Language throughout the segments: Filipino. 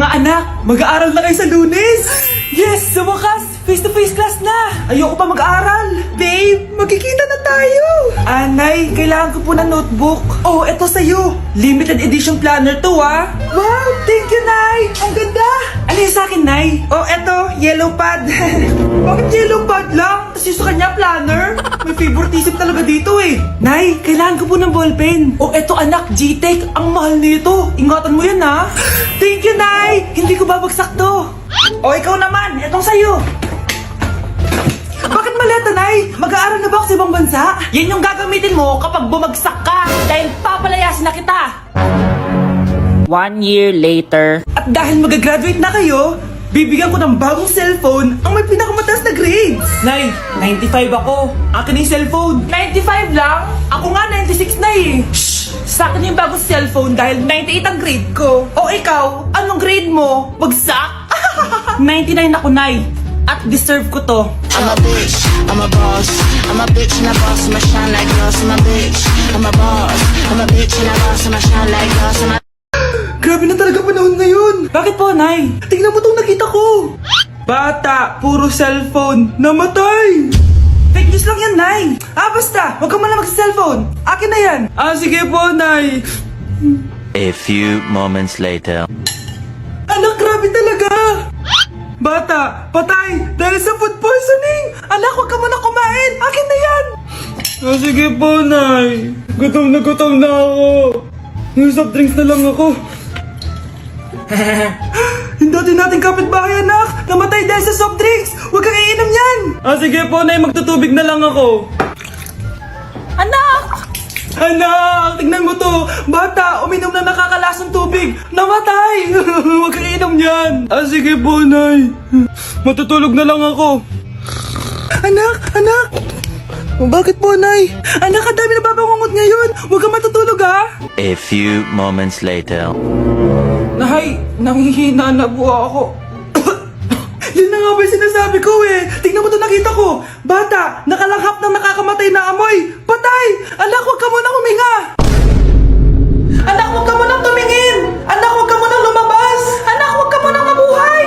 Mga anak, mag-aaral na kayo sa Lunes! Yes! Sa wakas! Face-to-face class na! Ayoko pa mag-aaral! Babe, magkikita na tayo! Anay, kailangan ko po ng notebook. Oh, eto sa'yo. Limited edition planner to, ah. Wow! Thank you, Nay! Ang ganda! Ano yung sa akin, Nay? Oh, eto, yellow pad. Bakit yellow pad lang? Tapos yung sa kanya, planner? May favoritism talaga dito eh. Nay, kailangan ko po ng ballpen. Oh, eto anak, G-Tech. Ang mahal nito. Ingatan mo yan, ha? Thank you, Nay! Hindi ko babagsak to. O, ikaw naman. Etong sa'yo. Bakit maleta, Nay? Mag-aaral na ba ako sa ibang bansa? Yan yung gagamitin mo kapag bumagsak ka. Dahil papalayasin na kita. 1 year later. At dahil mag-graduate na kayo, bibigyan ko ng bagong cellphone ang may pinakamataas na grades. Nay, 95 ako. Akin na yung cellphone. 95 lang? Ako nga 96 na eh. Shh! Sa akin yung bagong cellphone dahil 98 ang grade ko. O ikaw, anong grade mo? Bagsak? 99 ako, Nay. At deserve ko to. I'm a bitch, I'm a boss. I'm a bitch and a boss, I'ma shine like glass. I'm a bitch, I'm a boss. I'm a bitch and a boss, I'ma shine like glass. I'm a Grabe na talaga panahon ngayon. Bakit po, Nay? Tingnan mo tong nakita ko. Bata, puro cellphone, namatay. Fake news lang yan, Nay. Basta, huwag ka man lang mag-cellphone. Akin na yan. Sige po, Nay. A few moments later. Anak, grabe talaga. Bata, patay dahil sa food poisoning. Anak, huwag ka muna kumain. Akin na yan. Sige po, Nay. Gutom na ako. Soft drinks na lang ako. Yung dati nating kapitbahay, anak. Namatay dahil sa soft drinks. Huwag kang iinom yan. Sige po, Nay. Magtutubig na lang ako. Anak! Anak! Tignan mo to. Bata, uminom na nakakalasang tubig. Namatay! Huwag kang iinom yan. Sige po, Nay. Matutulog na lang ako. Anak! Bakit po, Nay? Anak, ang dami na babangungot ngayon. Huwag kang matutulog, ha? A few moments later. Nay, nangihina na po ako. Yun na nga ba yung sinasabi ko eh. Tingnan mo ito nakita ko. Bata, nakalanghap ng nakakamatay na amoy. Patay! Anak, huwag ka munang huminga. Anak, huwag ka munang tumingin. Anak, huwag ka munang lumabas. Anak, huwag ka munang mabuhay.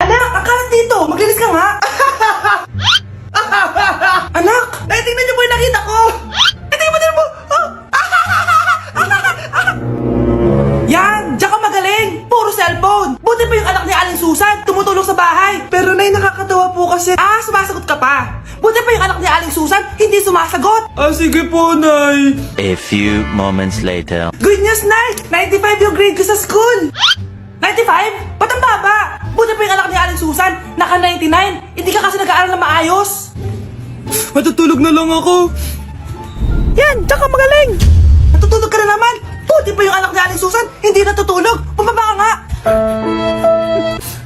Anak, akalat dito. Maglinis ka nga. Anak, ay, tingnan niyo po yung nakita ko. Tingnan mo. Yan! Diyan ka magaling! Puro cellphone! Buti pa yung anak ni Aling Susan, tumutulong sa bahay! Pero Nay, nakakatawa po kasi... sumasagot ka pa! Buti pa yung anak ni Aling Susan, hindi sumasagot! Sige po, Nay! A few moments later. Good news, Nay! 95 yung grade ko sa school! 95? Ba't ang baba? Buti pa yung anak ni Aling Susan, naka 99! Hindi ka kasi nag-aaral na maayos! Matutulog na lang ako! Yan! Diyan ka magaling! Natutulog ka na naman! Buti pa yung anak ni Aling Susan, hindi natutulog! Pumaba ka nga!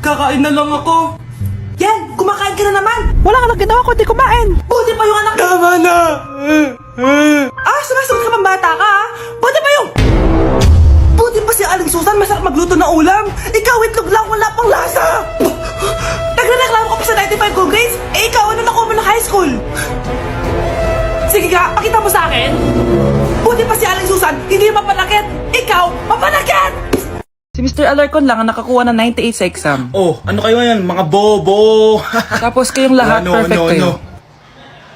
Kakain na lang ako! Yan! Kumakain ka na naman! Wala ka lang ginawa kundi kumain! Buti pa yung anak... Tama na! Sumasagot ka pang bata ka, ha? Buti pa yung... Buti pa si Aling Susan, masarap magluto ng ulam! Ikaw, itlog lang, wala pang lasa! Nagrereklamo ka pa sa 95 ko grades? Ikaw, ano nakuha mo ng high school? Sige ka, pakita mo sa akin! Buti pa si Aling Susan, hindi mapanakit! Ikaw, mapanakit! Si Mr. Alarcon lang ang nakakuha ng 98 sa exam. Oh, ano kayo yan? Mga bobo! Tapos kayong lahat perfect kayo.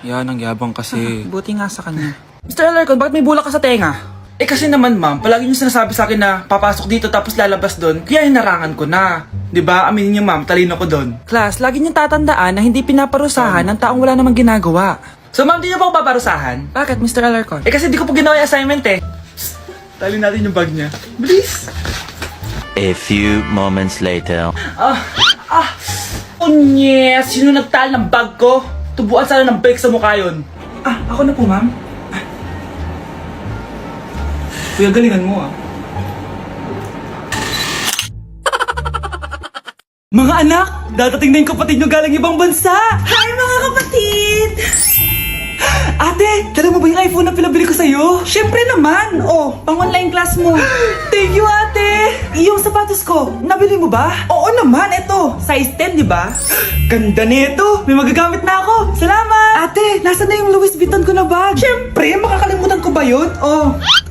Yan, ang yabang kasi. Buti nga sa kanya. Mr. Alarcon, bakit may bulak ka sa tenga? Kasi naman ma'am, palagi niyo sinasabi sa akin na papasok dito tapos lalabas doon, kaya hinarangan ko na. 'Di ba? Aminin niyo ma'am, talino ko doon. Class, lagi niyong tatandaan na hindi pinaparusahan ng taong wala namang ginagawa. So ma'am, di niyo ba ako paparusahan? Bakit, Mr. Alarcon? Kasi di ko po ginawa yung assignment eh. Psst, tali natin yung bag niya. Bilis! A few moments later. Yes! Sino nagtal ng bag ko? Tubuan sana ng bike sa mukha yun. Ako na po, ma'am. Kuya, galingan mo, Mga anak, dadating na yung kapatid nyo galing ibang bansa! Hi, mga kapatid! Ate, dala mo ba yung iPhone na pinabili ko sa'yo? Siyempre naman! Pang online class mo. Thank you, ate! Yung sapatos ko, nabili mo ba? Oo naman, eto. Size 10, di ba? Ganda nito! May magagamit na ako! Salamat! Ate, nasa na yung Louis Vuitton ko na bag? Siyempre, makakalimutan ko ba yun?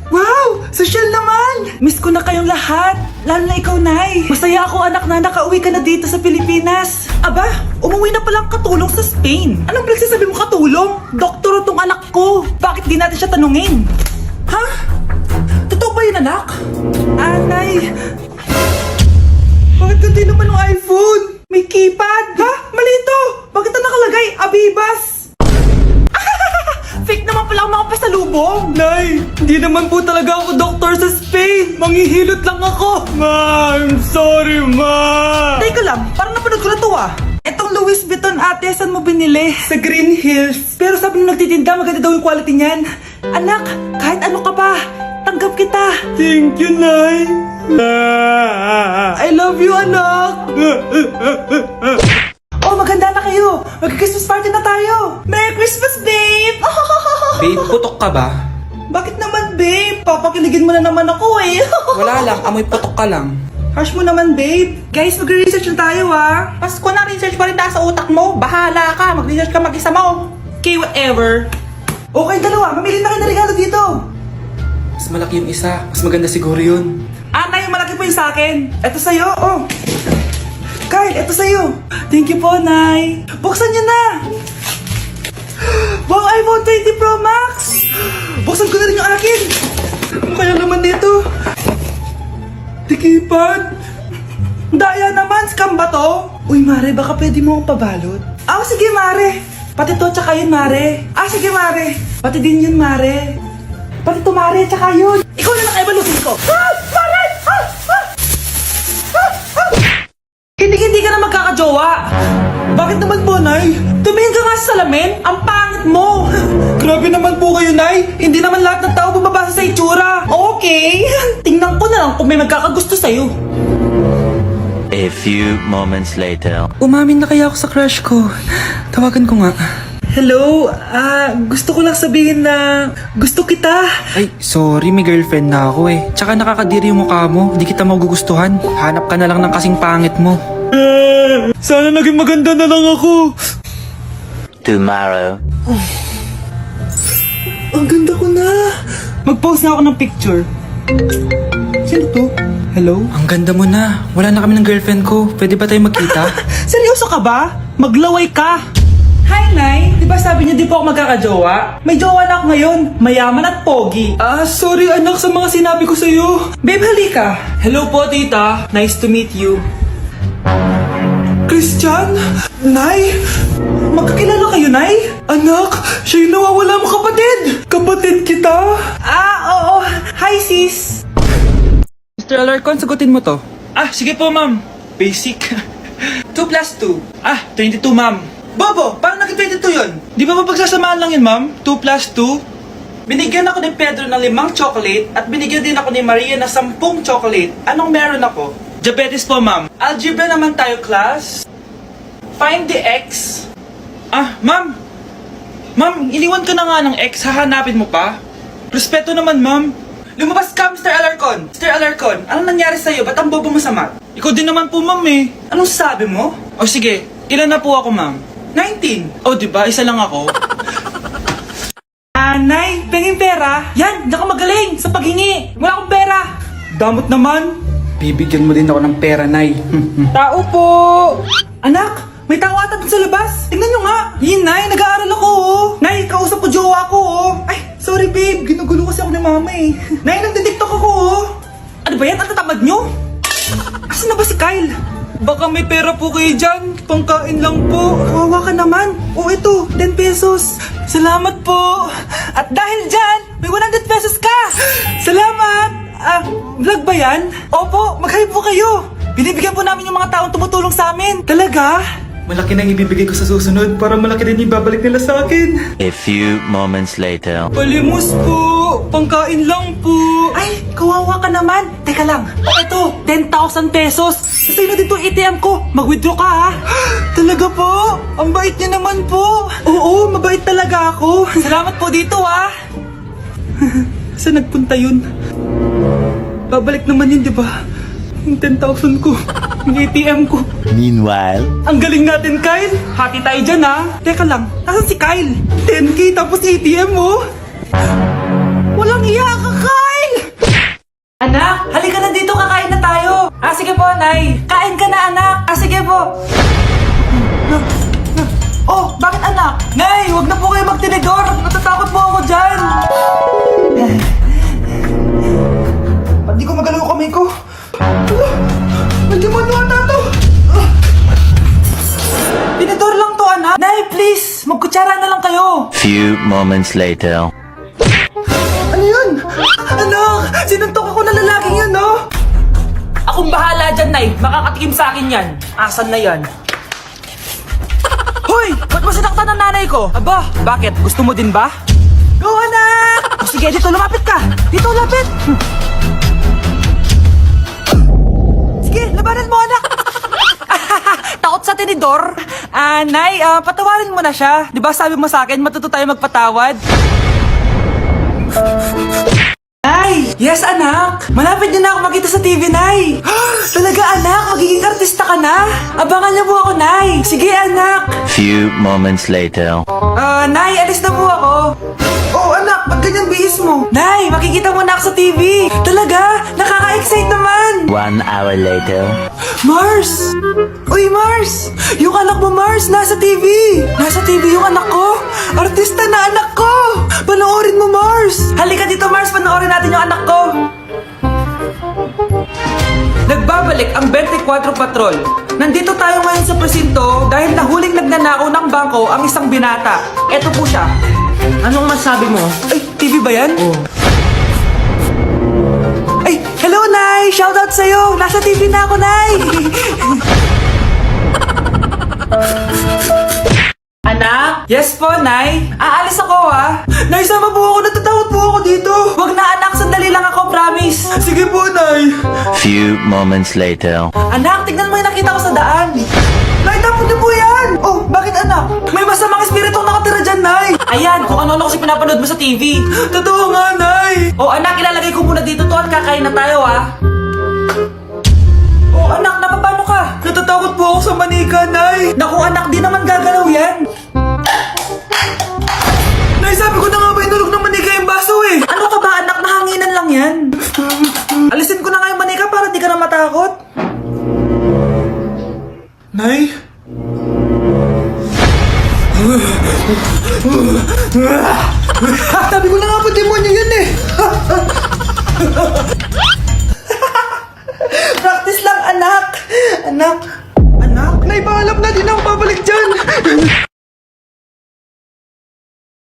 Wow! Social naman! Miss ko na kayong lahat. Lalo na ikaw, Nay. Masaya ako, anak, na nakauwi ka na dito sa Pilipinas. Aba, umuwi na palang katulong sa Spain. Anong pinagsasabi mo katulong? Doktor tong anak ko. Bakit di natin siya tanungin? Ha? Totoo ba yun, anak? Nay. Bakit ganti naman ng iPhone? May keypad. Ha? Mali ito. Bakit na nakalagay? Abibas. Fake naman pala ang mga pasalubong. Nay, hindi naman po talaga ako doktor sa Spain. Manghihilot lang ako. Ma, I'm sorry, ma. Teka lang, parang napanood ko na to ah. Etong Louis Vuitton ate, saan mo binili? Sa Green Hills. Pero sabi nung nagtitinda, maganda daw yung quality niyan. Anak, kahit ano ka pa, tanggap kita. Thank you, Nay. I love you, anak. Oh, maganda na kayo. Mag-Christmas party na tayo. Merry Christmas, babe. Babe, putok ka ba? Bakit naman, babe? Papakiligin mo na naman ako eh. Wala lang, amoy putok ka lang. Hush mo naman, babe. Guys, mag-research na tayo, ah. Pasko na, research pa rin tayo sa utak mo. Bahala ka, mag-research ka mag-isa mo. Okay, whatever. Okay, dalawa. Mamili na kayo ng regalo dito. Mas malaki yung isa, mas maganda siguro yun. Nay, malaki po yung sa akin. Ito sa'yo, oh. Kyle, ito sa'yo. Thank you po, Nay. Buksan niyo na. Wow, iPhone 20 Pro Max. Buksan ko na rin yung akin. Ano kaya naman dito? Tikipad. Daya naman, scam ba to? Uy, Mare, baka pwede mo akong pabalot. Sige, Mare. Pati to, tsaka yun, Mare. Sige, Mare. Pati din yun, Mare. Pati to, Mare, tsaka yun. Ikaw na lang kaibalutin ko. Mare! Hindi ka na magkakajowa. Bakit naman po, Nay? Tumingin ka nga sa salamin. Ang pangit mo. Grabe naman po kayo, Nay. Hindi naman lahat ng tao bumabasa sa itsura. Okay. Tingnan ko na lang kung may magkakagusto sa'yo. A few moments later. Umamin na kaya ako sa crush ko. Tawagan ko nga. Hello, gusto ko lang sabihin na gusto kita. Ay, sorry, may girlfriend na ako eh. Tsaka nakakadiri yung mukha mo, di kita magugustuhan. Hanap ka na lang ng kasing pangit mo. Sana naging maganda na lang ako. Tomorrow. Ang ganda ko na. Mag-post na ako ng picture. Sino to? Hello? Ang ganda mo na. Wala na kami ng girlfriend ko. Pwede ba tayo magkita? Seryoso ka ba? Maglaway ka. Hi, Nay! Di ba sabi niyo di po ako magkakajowa? May jowa na ako ngayon. Mayaman at pogi. Sorry anak sa mga sinabi ko sa'yo. Babe, halika. Hello po, tita. Nice to meet you. Christian? Nay? Magkakilala kayo, Nay? Anak, siya yung nawawala mo kapatid. Kapatid kita? Oo. Hi, sis. Mr. Alarcon, sagutin mo to. Sige po, ma'am. Basic. 2 plus 2. 22, ma'am. Bobo, paano naging 22 yun? Di ba mapagsasamahan lang yun, ma'am? 2 plus 2? Binigyan ako ni Pedro ng 5 chocolate at binigyan din ako ni Maria ng 10 chocolate. Anong meron ako? Diabetes po, ma'am. Algebra naman tayo, class. Find the x. Ma'am. Ma'am, iniwan ka na nga ng x. Hahanapin mo pa? Respeto naman, ma'am. Lumabas ka, Mr. Alarcon. Mr. Alarcon, anong nangyari sa'yo? Ba't ang bobo mo sa math? Ikaw din naman po, ma'am eh. Anong sabi mo? Sige. Ilan na po ako, ma'am? 19. Diba? Isa lang ako. Nay, pengin pera? Yan, diyan ka magaling sa paghingi. Wala akong pera. Damot naman. Bibigyan mo din ako ng pera, Nay. Tao po. Anak, may tao ata dun sa labas. Tingnan nyo nga. Yun, Nay, nag-aaral ako, oh. Nay, kausap ko jowa ko, oh. Ay, sorry, babe. Ginugulo kasi ako ni mama, eh. Nay, nagdidiktok ako, oh. Ano ba yan? Ang tatamad nyo? Asan na ba si Kyle? Baka may pera po kayo dyan. Pangkain lang po. Kawawa ka naman. Ito, 10 pesos. Salamat po. At dahil dyan, may 100 pesos ka. Salamat. Vlog ba yan? Opo, mag-hype po kayo. Binibigyan po namin yung mga taong tumutulong sa amin. Talaga? Malaki nang ibibigay ko sa susunod para malaki din ibabalik nila sa akin. A few moments later. Palimos po. Pangkain lang po. Ay, kawawa ka naman. Teka lang. Ito, 10,000 pesos. Sa'yo na dito ATM ko. Mag-withdraw ka, ha? Talaga po? Ang bait niya naman po. Oo, mabait talaga ako. Salamat po dito, ha? Saan nagpunta yun? Babalik naman yun, di ba? Yung 10,000 ko. Yung ATM ko. Meanwhile. Ang galing natin, Kyle. Happy tayo dyan, ha? Teka lang, nasan si Kyle? 10K tapos ATM, oh. Walang iya ka, Kyle! Anak, Nay. Kain ka na, anak. Ah, sige po. Oh, bakit anak? Nay, huwag na po kayo magtinidor. Natatakot po ako dyan. Ba't di ko magalaw ang kamay ko? May demonyo ata to. Tinidor lang to, anak. Nay, please. Magkutsara na lang kayo. Few moments later. Ano yun? Anak, sinuntok ako na lalaking yun, no? Akong bahala dyan, Nay. Makakatikim sa akin yan. Asan na yan? Hoy! Ba't mo sinaktan ng nanay ko? Aba, bakit? Gusto mo din ba? Go, anak! O sige, dito, lumapit ka. Dito, lapit. Sige, labanan mo, anak. Takot sa tinidor? Nay, patawarin mo na siya. Di ba sabi mo sa akin, matuto tayo magpatawad? Nay! Yes, anak! Malapit niyo na ako makita sa TV, Nay! Talaga, anak? Magiging artista ka na? Abangan niyo po ako, Nay! Sige, anak! Few moments later. Nay, alis na po ako. Oh, anak, ba't ganyan bihis mo? Nay, makikita mo na ako sa TV. Talaga? Nakaka-excite naman. 1 hour later. Mars! Uy, Mars! Yung anak mo, Mars, nasa TV! Nasa TV yung anak ko! Artista na anak ko! Panoorin mo, Mars! Halika dito, Mars, panoorin natin yung anak ko! Nagbabalik ang 24 Patrol. Nandito tayo ngayon sa presinto dahil nahuling nagnanakaw ng bangko ang isang binata. Eto po siya. Anong masabi mo? Ay, TV ba yan? Ay, hello, Nay! Shoutout sa'yo! Nasa TV na ako, Nay! Anak? Yes po, Nay. Aalis ako, ha? Nay, sama po ako. Natatakot po ako dito. Wag na, anak. Sandali lang ako, promise. Sige po, Nay. Few moments later. Anak, tignan mo yung nakita ko sa daan. Nay, tapos niyo po yan. Oh, bakit, anak? May masamang espiritu nakatira dyan, Nay. Ayan, kung ano-ano kasi pinapanood mo sa TV. Totoo nga, Nay. O anak, ilalagay ko muna dito to at kakain na tayo, ha? Oh, anak, napapano ka? Natatakot po ako sa manika, Nay. Naku, anak, di naman gagalaw yan. Nay, sabi ko na nga